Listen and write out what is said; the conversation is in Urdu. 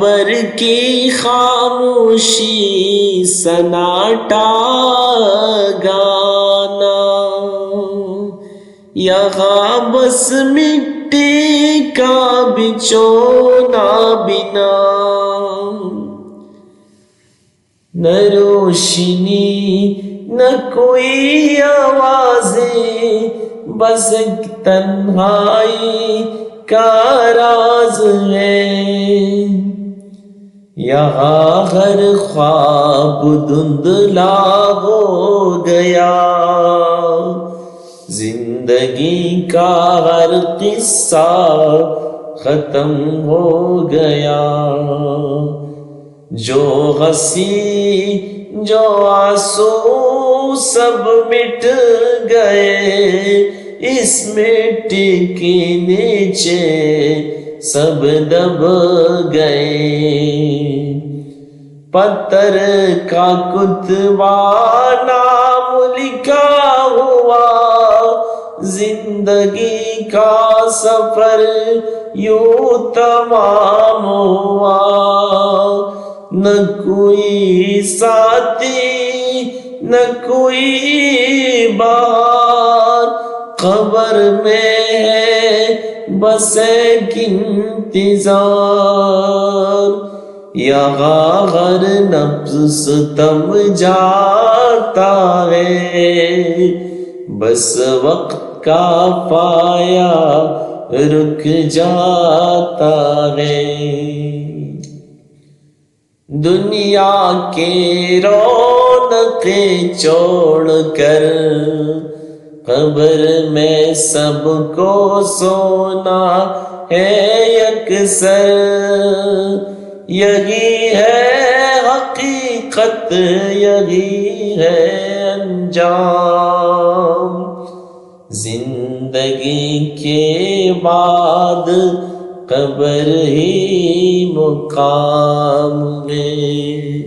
قبر کی خاموشی سناٹا گانا، یہاں بس مٹی کا بچھونا بنا، نہ روشنی نہ کوئی آوازیں، بس ایک تنہائی کا راز ہے، یہاں ہر خواب دھندلا ہو گیا، زندگی کا ہر قصہ ختم ہو گیا، جو ہنسی جو آنسو سب مٹ گئے، اس مٹی کے نیچے سب دب گئے، پتھر کا کتبہ نام لکھا ہوا، زندگی کا سفر یوں تمام ہوا، نہ کوئی ساتھی نہ کوئی بہار، قبر میں ہے بس ایک انتظار، یہاں ہر نفس ستم جاتا ہے، بس وقت کا پایا رک جاتا ہے، دنیا کے رونقیں چھوڑ کر قبر میں سب کو سونا ہے یکسر، یہی ہے حقیقت یہی ہے انجام، زندگی کے بعد قبر ہی مقام ہے۔